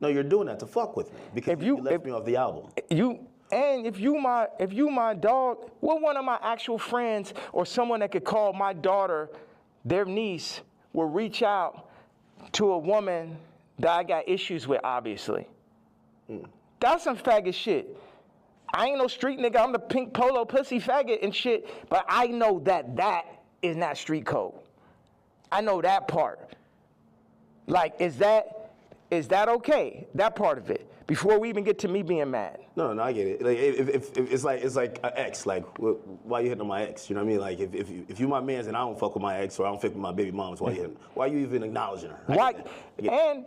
no, you're doing that to fuck with me because you left me off the album. If you my dog, well, one of my actual friends or someone that could call my daughter, their niece, will reach out to a woman that I got issues with, obviously. That's some faggot shit. I ain't no street nigga. I'm the pink polo pussy faggot and shit, but I know that is not street code. I know that part. Like, is that okay? That part of it. Before we even get to me being mad. No, I get it. Like, if it's like an ex. Like, why you hitting on my ex? You know what I mean? Like, if you my man's and I don't fuck with my ex or I don't fuck with my baby moms, why you hitting? Why you even acknowledging her? Why? And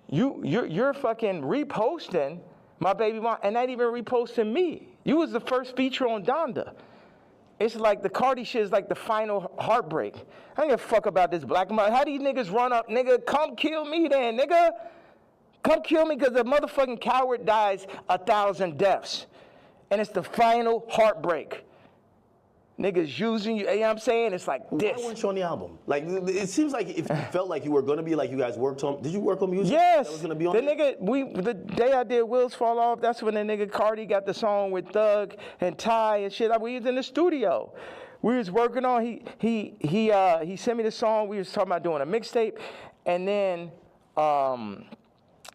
you're fucking reposting my baby mom, and not even reposting me. You was the first feature on Donda. It's like the Cardi shit is like the final heartbreak. I don't give a fuck about this black man. How these niggas run up, nigga? Come kill me then, nigga. Come kill me because the motherfucking coward dies 1,000 deaths. And it's the final heartbreak. Niggas using you, you know what I'm saying? It's like this. Why weren't you on the album? Like, it seems like if you felt like you were going to be, like you guys worked on, did you work on music? Yes. That was going to be on the there? nigga, the day I did Wheels Fall Off, that's when the nigga Cardi got the song with Thug and Ty and shit. We was in the studio. We was working on, he sent me the song. We was talking about doing a mixtape. And then,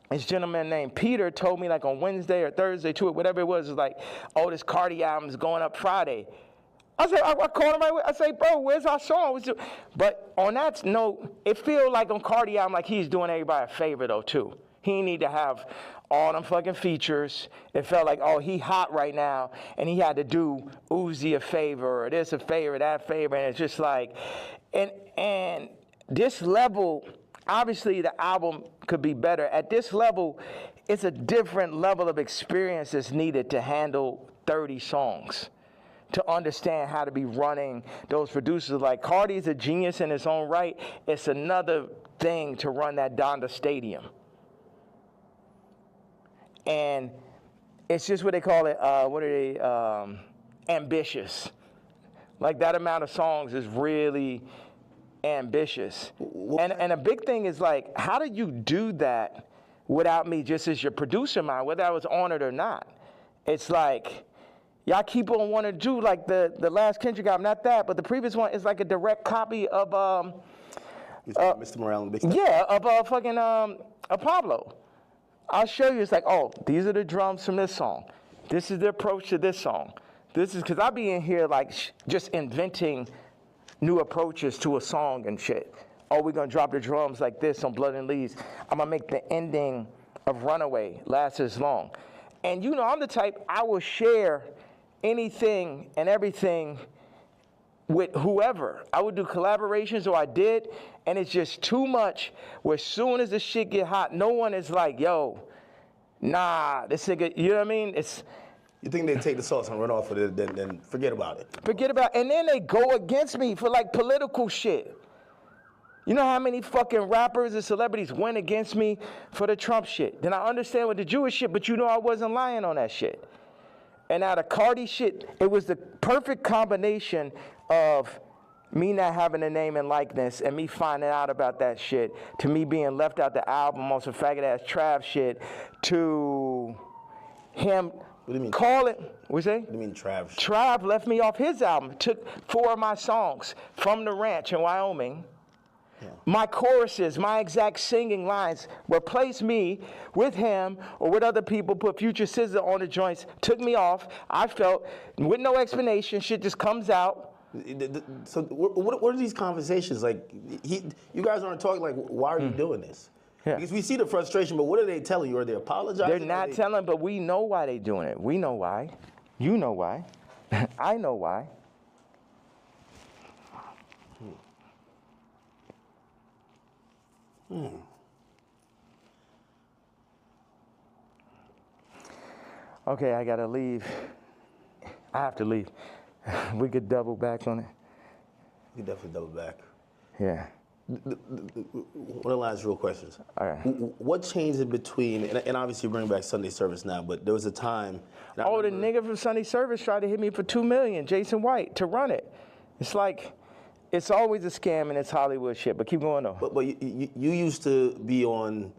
this gentleman named Peter told me like on Wednesday or Thursday to it, whatever it was like, oh, this Cardi album is going up Friday. I said, I called him right away. I say, bro, where's our song? But on that note, it feel like on Cardi album like he's doing everybody a favor though too. He need to have all them fucking features. It felt like, oh, he hot right now, and he had to do Uzi a favor or this a favor, that favor, and it's just like, and this level. Obviously, the album could be better. At this level, it's a different level of experience that's needed to handle 30 songs, to understand how to be running those producers. Like, Cardi's a genius in his own right. It's another thing to run that Donda Stadium. And it's just what they call it, ambitious. Like, that amount of songs is really ambitious. And a big thing is like, how do you do that without me just as your producer mind, whether I was on it or not? It's like, y'all keep on wanting to do like the last Kendrick album, not that, but the previous one is like a direct copy of Mr. Morale and Big Step? Yeah, of fucking Pablo. I'll show you. It's like, oh, these are the drums from this song. This is the approach to this song. This is because I be in here like just inventing new approaches to a song and shit. oh, we're going to drop the drums like this on Blood and Leaves. I'm going to make the ending of Runaway last as long. And you know, I'm the type, I will share anything and everything with whoever. I would do collaborations, or I did, and it's just too much where as soon as the shit get hot, no one is like, yo, nah, this nigga, you know what I mean? It's... You think they take the sauce and run off with it, then forget about it. Forget about, and then they go against me for like political shit. You know how many fucking rappers and celebrities went against me for the Trump shit? Then I understand with the Jewish shit, but you know I wasn't lying on that shit. And now the Cardi shit, it was the perfect combination of me not having a name and likeness and me finding out about that shit, to me being left out the album on some faggot ass Trav shit, to him... What do you mean? Call it. What's that? What do you mean, Trav? Trav left me off his album. Took 4 of my songs from the ranch in Wyoming. Yeah. My choruses, my exact singing lines, replaced me with him or with other people, put Future Scissor on the joints, took me off. I felt, with no explanation, shit just comes out. So what are these conversations like? You guys aren't talking like, why are you doing this? Yeah. Because we see the frustration, but what are they telling you? Are they apologizing? They're not telling, but we know why they're doing it. We know why. You know why. I know why. Okay, I gotta leave. I have to leave. We could double back on it. We can definitely double back. Yeah. One of the last real questions. All right. What changed in between, and obviously you bring back Sunday service now, but there was a time. Oh, the nigga from Sunday service tried to hit me for $2 million, Jason White, to run it. It's like, it's always a scam and it's Hollywood shit, but keep going though. But you used to be on,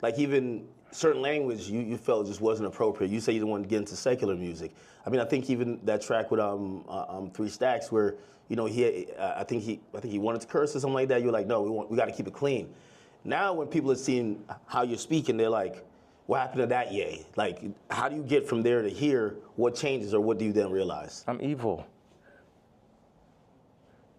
like even certain language you felt just wasn't appropriate. You say you didn't want to get into secular music. I mean, I think even that track with 3 Stacks where, you know, I think he wanted to curse or something like that. You're like, no, we got to keep it clean. Now when people are seeing how you're speaking, they're like, what happened to that yay? Like, how do you get from there to here? What changes, or what do you then realize? I'm evil.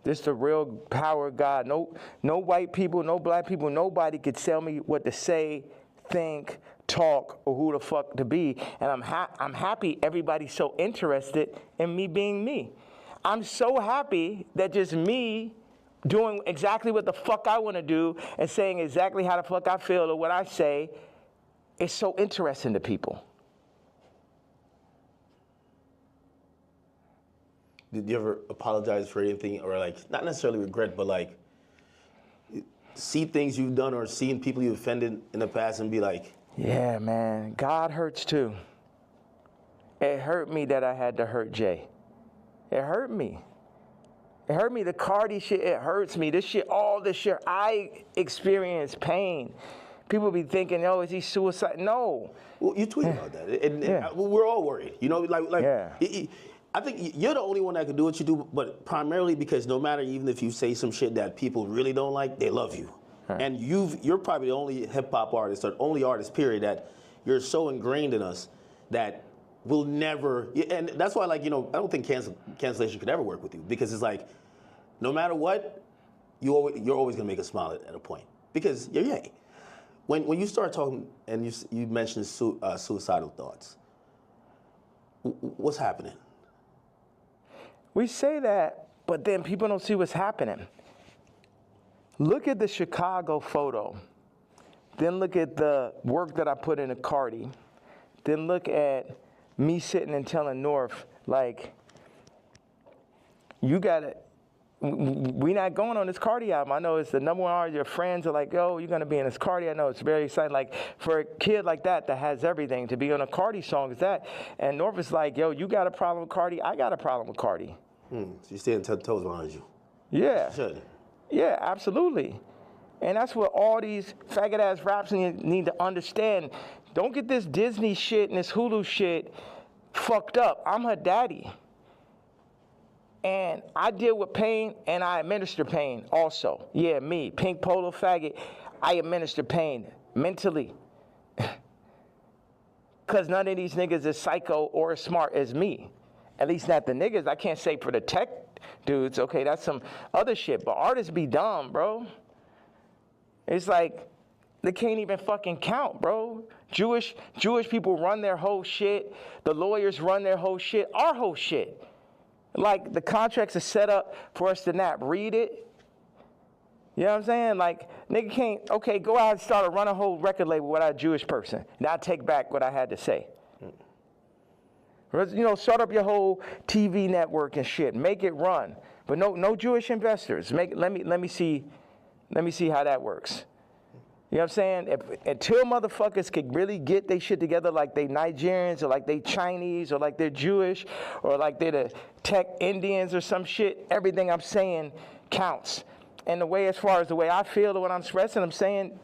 This the real power of God. No white people, no black people, nobody could tell me what to say, think, talk, or who the fuck to be. And I'm happy everybody's so interested in me being me. I'm so happy that just me doing exactly what the fuck I want to do and saying exactly how the fuck I feel or what I say is so interesting to people. Did you ever apologize for anything, or like, not necessarily regret, but like see things you've done or seen people you offended in the past and be like, yeah, man, God hurts too. It hurt me that I had to hurt Jay. It hurt me. It hurt me. The Cardi shit, it hurts me. This shit, all this shit, I experience pain. People be thinking, oh, is he suicide? No. Well, you tweeted about that. And we're all worried. You know, like yeah. I think you're the only one that can do what you do, but primarily because no matter, even if you say some shit that people really don't like, they love you. Huh. And you're probably the only hip-hop artist, or only artist, period, that you're so ingrained in us that will never, and that's why, like, you know, I don't think cancellation could ever work with you, because it's like, no matter what, you're always gonna make us smile at a point, because you're yay. When you start talking and you mentioned suicidal thoughts, what's happening? We say that, but then people don't see what's happening. Look at the Chicago photo, then look at the work that I put into Cardi, then look at me sitting and telling North, like, you gotta, we not going on this Cardi album. I know it's the #1 artist. Your friends are like, oh, you're gonna be in this Cardi. I know it's very exciting. Like, for a kid like that has everything, to be on a Cardi song is that. And North is like, yo, you got a problem with Cardi? I got a problem with Cardi. So you're staying 10 toes behind you. Yeah. You should. Yeah, absolutely. And that's what all these faggot-ass raps need to understand. Don't get this Disney shit and this Hulu shit fucked up. I'm her daddy. And I deal with pain and I administer pain also. Yeah, me, pink polo faggot, I administer pain mentally. Because none of these niggas is psycho or as smart as me. At least not the niggas. I can't say for the tech dudes. Okay, that's some other shit. But artists be dumb, bro. It's like they can't even fucking count, bro. Jewish people run their whole shit. The lawyers run their whole shit. Our whole shit. Like the contracts are set up for us to not read it. You know what I'm saying? Like, nigga can't, okay, go out and start run a whole record label without a Jewish person. Now I take back what I had to say. You know, start up your whole TV network and shit. Make it run. But no Jewish investors. Let me see how that works. You know what I'm saying? Until motherfuckers could really get their shit together like they Nigerians or like they Chinese or like they're Jewish or like they're the tech Indians or some shit, everything I'm saying counts. And the way, as far as the way I feel or what I'm expressing, I'm saying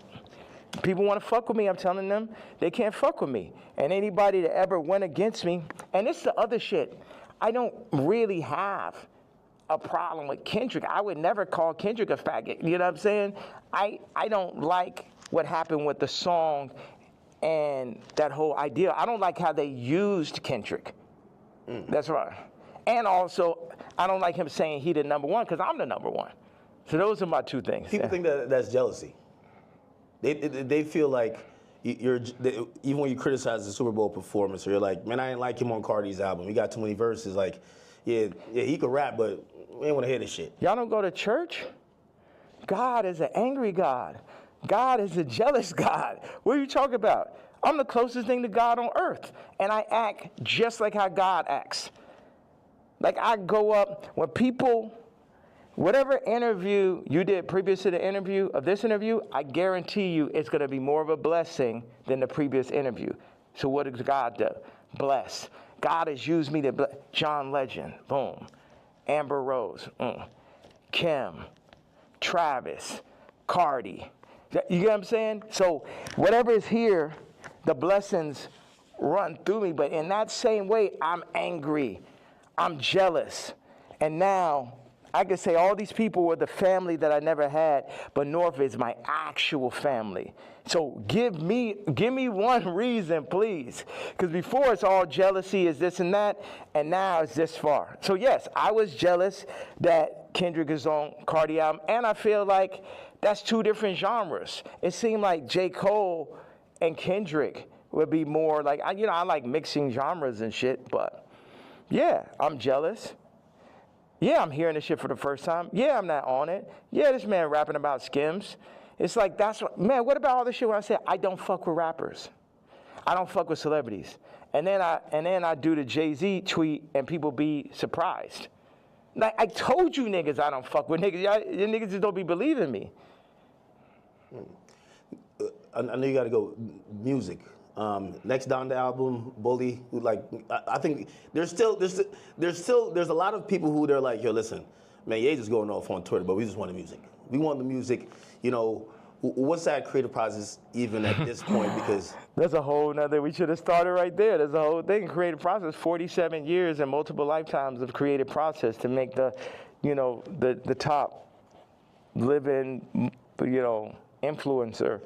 people want to fuck with me. I'm telling them they can't fuck with me. And anybody that ever went against me, and it's the other shit, I don't really have a problem with Kendrick. I would never call Kendrick a faggot. You know what I'm saying? I don't like what happened with the song and that whole idea. I don't like how they used Kendrick. That's right. And also, I don't like him saying he the number one because I'm the number one. So those are my two things. People think that that's jealousy. They feel like even when you criticize the Super Bowl performance, or you're like, man, I didn't like him on Cardi's album. He got too many verses. Like, yeah, he could rap, but we ain't want to hear this shit. Y'all don't go to church? God is an angry God. God is a jealous God. What are you talking about? I'm the closest thing to God on earth, and I act just like how God acts. Like I go up when people. Whatever interview you did previous to the interview of this interview, I guarantee you it's going to be more of a blessing than the previous interview. So what does God do? Bless. God has used me to bless. John Legend, boom. Amber Rose, Kim, Travis, Cardi. You get what I'm saying? So whatever is here, the blessings run through me. But in that same way, I'm angry. I'm jealous. And now I could say all these people were the family that I never had, but North is my actual family. So give me one reason, please. Because before it's all jealousy is this and that, and now it's this far. So yes, I was jealous that Kendrick is on Cardi album, and I feel like that's two different genres. It seemed like J. Cole and Kendrick would be more like, I like mixing genres and shit, but yeah, I'm jealous. Yeah, I'm hearing this shit for the first time. Yeah, I'm not on it. Yeah, this man rapping about Skims. It's like, what about all this shit when I say I don't fuck with rappers? I don't fuck with celebrities. And then I do the Jay-Z tweet and people be surprised. Like, I told you niggas I don't fuck with niggas. You niggas just don't be believing me. I know you got to go music. Next down the album, Bully. Like, I think there's a lot of people who they're like, yo, listen, man, Ye just going off on Twitter, but we just want the music. We want the music. You know, what's that creative process even at this point? Because that's a whole nother. We should have started right there. There's a whole thing. Creative process. 47 years and multiple lifetimes of creative process to make the top living, influencer.